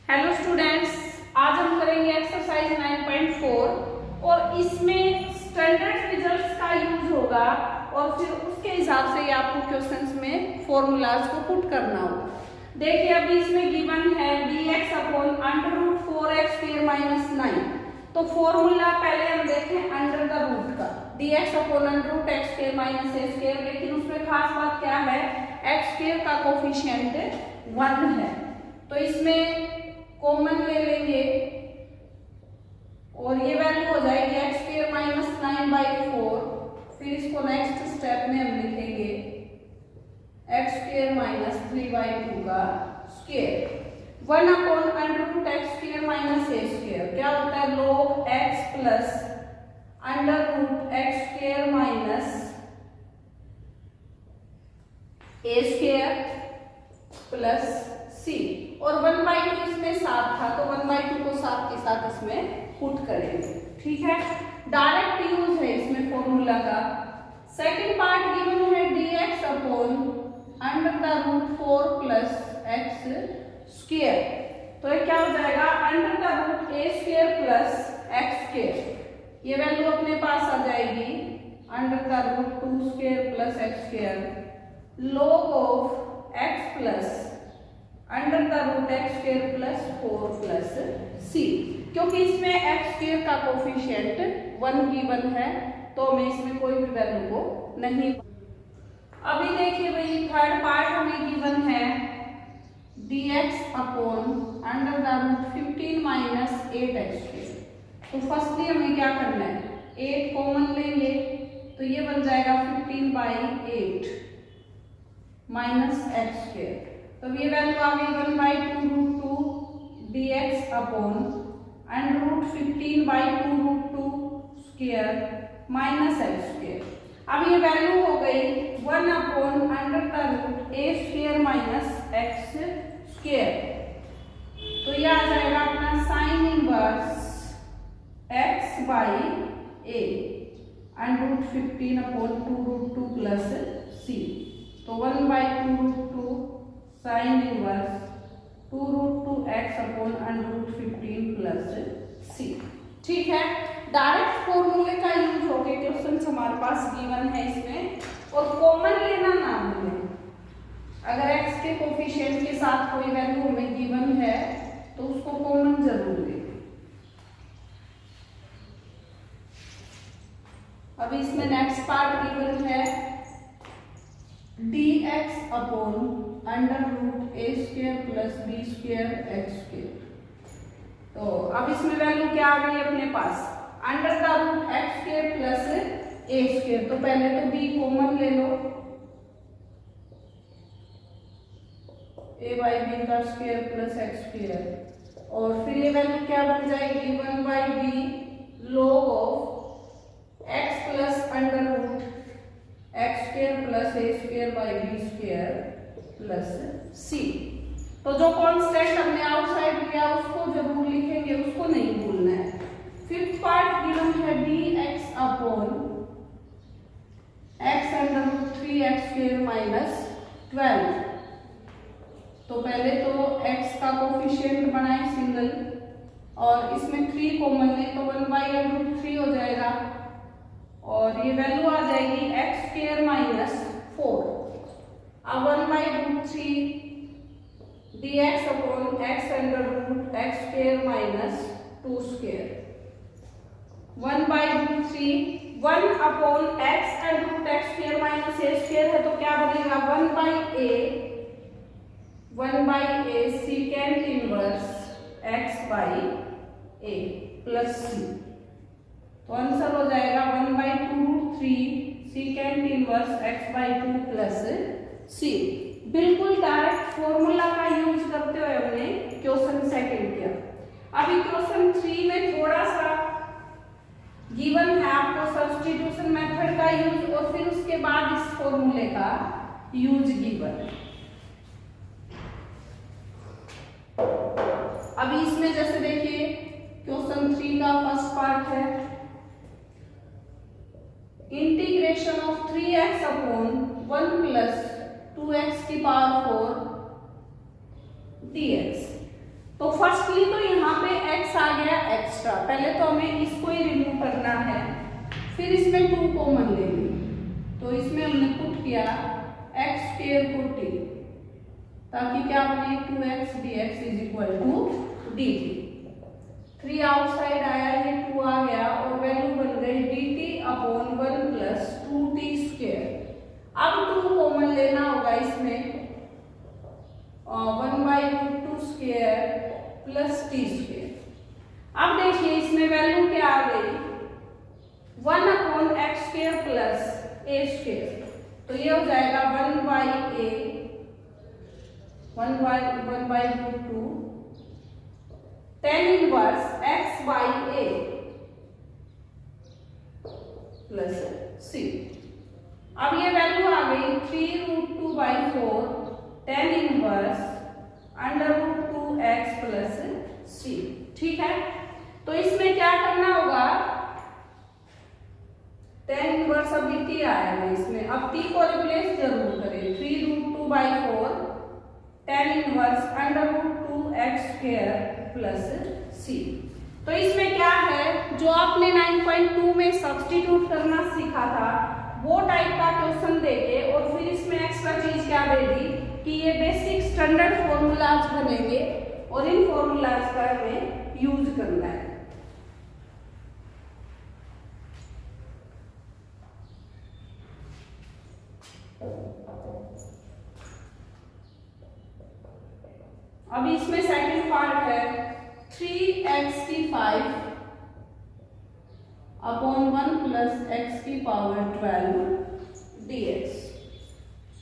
Hello students, आज हम करेंगे एक्सरसाइज 9.4 और इसमें स्टैंडर्ड रिजल्ट्स का यूज होगा और फिर उसके हिसाब से ये आपको क्वेश्चंस में फॉर्मूलाज को पुट करना होगा। देखिए अभी इसमें गिवन है dx upon under root 4x square minus 9। तो फॉर्मूला पहले हम देखें अंडर द रूट का, dx upon under root x square minus a square. लेकिन उसमें खास बात क्या है, x स्क्वायर का कोफिशिएंट 1 है तो इसमें कॉमन ले लेंगे और ये वैल्यू हो जाएगी एक्स स्क्वायर माइनस 9/4। फिर इसको नेक्स्ट स्टेप में हम लिखेंगे एक्स स्क्वायर माइनस 3/2 का square. 1 upon under root x square minus a square क्या होता है, log x plus under root x square minus a square plus c. और 1/2 इसमें 7 था तो 1/2 को 7 के साथ इसमें पुट करेंगे। ठीक है, डायरेक्ट यूज है इसमें फॉर्मूला का। सेकंड पार्ट गिवन है dx upon under the root 4 plus x square. तो ये क्या हो जाएगा, under the root a square plus x square. ये वैल्यू अपने पास आ जाएगी under the root 2 square plus x square log of x plus under the root x square plus 4 plus c. क्योंकि इसमें एक्स स्क्वायर का कोफिशिएंट 1 गिवन है तो हमें इसमें कोई भी वैल्यू को नहीं। अभी देखिए भाई थर्ड पार्ट हमें गिवन है dx upon under the root 15 minus 8x square. तो फर्स्टली हमें क्या करना है, 8 कॉमन लेंगे तो ये बन जाएगा 15/8 माइनस एक्स स्क्वायर। तो ये वैल्यू आ गई 1/2 root 2 dx upon under root 15/2 root 2 square minus x square. अब ये वैल्यू हो गई 1 upon under the root a square minus x square. तो ये आ जाएगा अपना sine inverse x by a under root 15 upon 2 root 2 plus c. तो 1/2 root 2 sine inverse 2 root 2 x upon under root 15 plus c. ठीक है, डायरेक्ट फॉर्मूले का यूज होके क्वेश्चन हमारे पास गिवन है इसमें। और कॉमन लेना ना भूलें, अगर एक्स के कोफिशिएंट के साथ कोई वैल्यू हमें गिवन है तो उसको कॉमन जरूर लें। अभी इसमें नेक्स्ट पार्ट गिवन है dx upon under root a square plus b square x square. तो अब इसमें वैल्यू क्या आ गई अपने पास, under the root x square plus a square. तो पहले तो b कॉमन ले लो, a बाई बी का स्क्वायर प्लस एक्स स्क्वायर। और फिर ये वैल्यू क्या बन जाएगी 1/b log of x plus under root x square plus a square by B square plus c. तो जो कांस्टेंट हमने आउटसाइड लिया उसको जरूर लिखेंगे, उसको नहीं भूलना है। फिफ्थ पार्ट गिवन है dx upon x under root 3x square minus 12। तो पहले तो x का कोफिशिएंट बनाए सिंगल और इसमें 3 कॉमन ले तो 1/√3 हो जाएगा और ये वैल्यू आ जाएगी एक्स स्क्वायर माइनस 4। अब 1/√3 dx upon x under root x square minus 2 square 1/√3 1 upon x under root x square minus a square है तो क्या बनेगा 1/a secant inverse x by a plus c. तो आंसर हो जाएगा 1/√3 secant inverse x by 2 plus c. बिल्कुल direct formula का use करते हुए हमने क्वेश्चन सेकंड किया। अभी क्वेश्चन 3 में थोड़ा सा गिवन है आपको सब्स्टिट्यूशन मेथड का यूज और फिर उसके बाद इस फॉर्मूले का यूज गिवन है। अभी इसमें जैसे देखिए क्वेश्चन 3 का फर्स्ट पार्ट है integration of 3x upon 1 plus 2x की पावर 4 dx। तो फर्स्टली तो यहाँ पे x आ गया एक्स्ट्रा, पहले तो हमें इसको ही रिमूव करना है, फिर इसमें 2 कॉमन लेंगे। तो इसमें हमने पुट किया x स्क्वायर को t, ताकि क्या बने 2x dx is equal to dt। 3 outside आया, ये 2 आ गया और वैल्यू बन गई dt upon 1 plus 2t square. अब 2 कॉमन लेना होगा इसमें, 1/√2 स्क्वायर प्लस t स्क्वायर। अब देखिए इसमें वैल्यू क्या आ गई 1 upon x square plus a square, तो ये हो जाएगा 1/√2 tan inverse x by a plus c। अब ये वैल्यू आ गई 3√2/4 tan inverse √2x plus c। ठीक है, तो इसमें क्या करना होगा, tan इनवर्स अब t आएगा इसमें, अब t को रिप्लेस जरूर करें, 3√2/4 tan inverse √2x square plus c। तो इसमें क्या है, जो आपने 9.2 में सब्स्टिट्यूट करना सीखा था वो टाइप का क्वेश्चन देके और फिर इसमें एक्स्ट्रा चीज क्या दे दी कि ये बेसिक स्टैंडर्ड फॉर्मूलाज बनेंगे और इन फॉर्मूलाज का हमें यूज करना है। अब इसमें सेकंड पार्ट है 3x की 5 अपॉन 1 प्लस x की पावर 12 dx।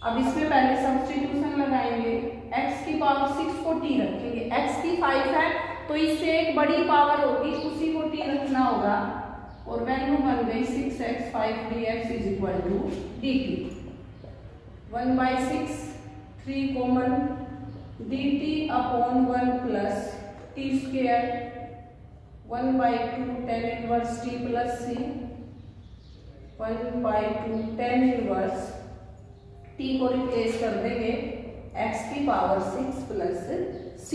अब इसमें पहले सब्स्टिट्यूशन लगाएंगे, x की पावर 6 को t रखेंगे, x की 5 है तो इससे एक बड़ी पावर होगी उसी को t रखना होगा और वैल्यू बन गई 6x 5 dx is equal to dt। 1/6 3 common dt upon 1 plus t square 1/2 tan inverse t plus c 1/2 tan inverse t को रिप्लेस कर देंगे x की पावर 6 प्लस c।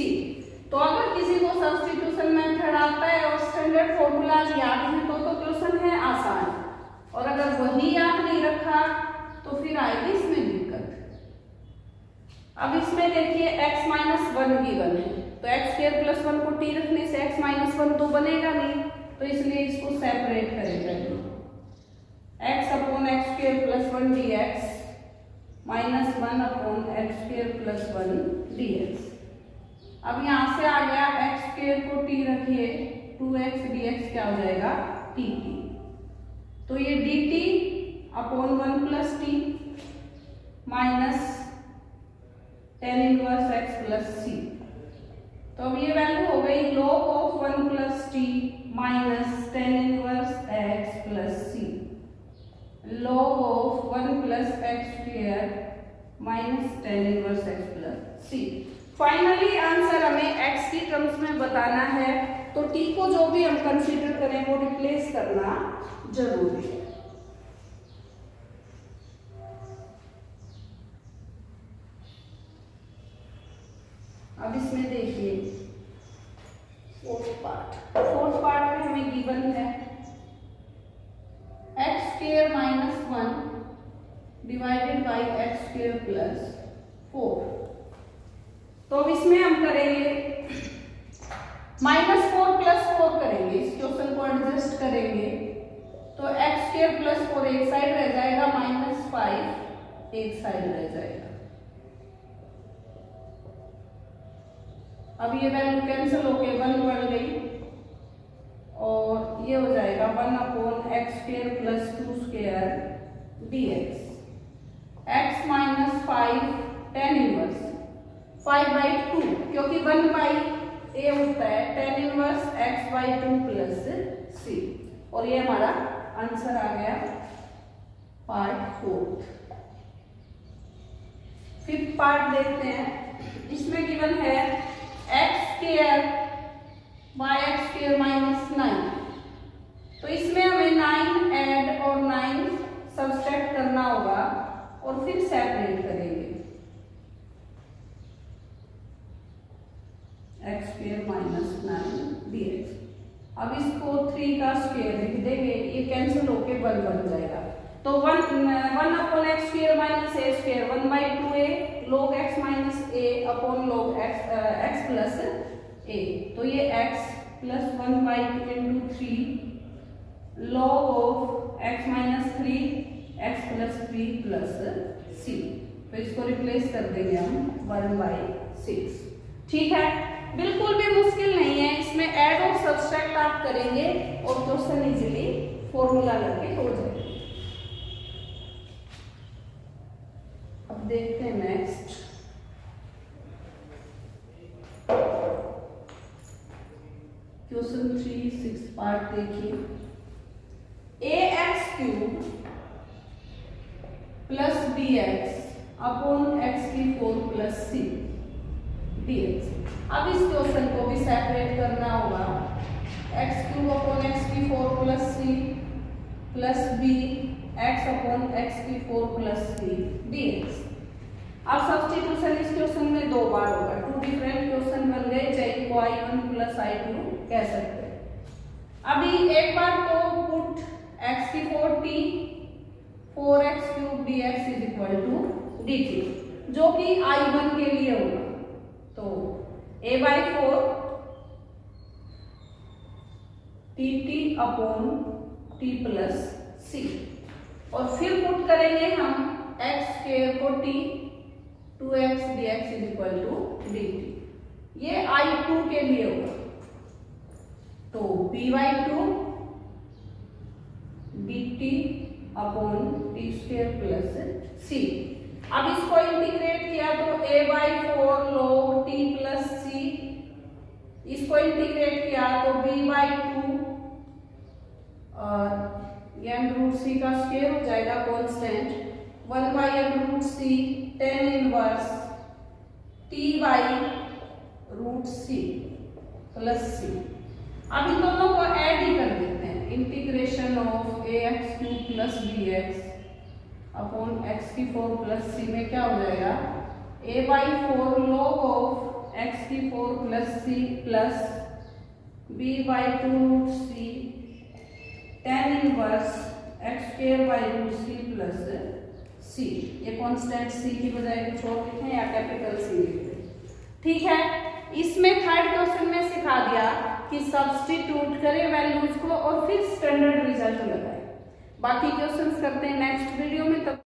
तो अगर किसी को सब्स्टिट्यूशन मेथड आता है और स्टैंडर्ड फॉर्मूलाज याद हैं तो क्वेश्चन है आसान, और अगर वही याद नहीं रखा तो फिर आएगी इसमें दिक्कत। अब इसमें देखिए x माइनस 1 गिवन है, तो x स्क्वायर प्लस 1 को t रखने से x माइनस 1 तो बनेगा नहीं, तो इसलिए इसको सेपरेट करेंगे। x upon x square plus 1 dx minus 1 upon x square plus 1 dx। अब यहाँ से आ गया x स्क्वायर को t रखिए 2x dx क्या हो जाएगा dt, तो ये dt upon 1 plus t minus tan inverse x plus c। तो अब ये वैल्यू हो गई log of 1 plus t minus tan inverse x plus c, log of 1 plus x square minus tan inverse x plus c। Finally answer हमें x की terms में बताना है, तो t को जो भी हम कंसीडर करें वो रिप्लेस करना जरूरी है। अब इसमें देखिए फोर्थ पार्ट में हमें गिवन है x square minus 1 divided by x square plus 4। तो अब इसमें हम करेंगे -4 प्लस 4 करेंगे, इस क्वेश्चन को एडजस्ट करेंगे, तो एक्स स्क्वायर प्लस 4 एक साइड रह जाएगा, -5 एक साइड रह जाएगा। अब ये वैल्यू कैंसिल होके 1 बढ़ गई और ये हो जाएगा 1 upon x square plus 2 square dx। x minus 5 tan inverse 5/2, क्योंकि 1/a होता है tan inverse x/2 plus c, और ये हमारा आंसर आ गया पार्ट 4। फिफ्थ पार्ट देखते हैं, इसमें गिवन है x square by x square minus 9। तो इसमें हमें 9 ऐड और 9 सब्सट्रैक्ट करना होगा और फिर सेपरेट करेंगे। X square minus 9 dx। अब इसको 3 का स्क्वायर लिख देंगे, ये कैंसिल होके 1 बन जाएगा। तो 1 upon x square minus a square 1/2a log x minus a upon log x plus a। तो ये x plus 1/2 into 3 log of x minus 3 x plus 3 plus c। तो इसको रिप्लेस कर देंगे हम 1/6। ठीक है, बिल्कुल भी मुश्किल नहीं है, इसमें ऐड और सब्सट्रैक्ट आप करेंगे और क्वेश्चन इजीली फॉर्मूला लगे हो जाएगा। अब देखते हैं नेक्स्ट। क्वेश्चन 3 6 पार्ट देखिए। ax cube plus bx upon x की 4 प्लस c dx। अब इस क्वेश्चन को भी सेपरेट करना होगा। एक्स क्यूब अपॉन एक्स की 4 plus C plus B x upon x की 4 प्लस सी dx। अब सब्स्टिट्यूशन इस क्वेश्चन में 2 बार होगा, 2 डिफरेंट क्वेश्चन बन गए, चाहे को I1 प्लस I2 कह सकते हैं। अभी एक बार तो पुट x की 4t 4x cube dx is equal to dt, जो कि I1 के लिए होगा। तो a/4 tt upon t plus c, और फिर पुट करेंगे हम x स्क्वायर को t 2x dx is equal to dt। ये I2 के लिए होगा। तो b/2 dt upon t square plus c। अब इसको इंटीग्रेट किया तो a/4 log t plus c, इसको इंटीग्रेट किया तो b/2 √c का स्क्वायर हो जाएगा constant 1/√c tan inverse t/√c plus c। अब इन दोनों को ऐड ही कर देते हैं। Integration of ax cube plus bx upon x की 4 प्लस c में क्या हो जाएगा, a/4 log ऑफ x की 4 plus c plus b/2√c tan inverse x स्क्वायर/√c प्लस c। ये कांस्टेंट c की बजाय कुछ और लिखें या कैपिटल C लिखें। ठीक है, इसमें थर्ड क्वेश्चन में सिखा दिया कि सब्स्टिट्यूट करें वैल्यूज को और फिर स्टैंडर्ड रिजल्ट लगाएं। बाकी क्वेश्चंस करते हैं नेक्स्ट वीडियो में। तब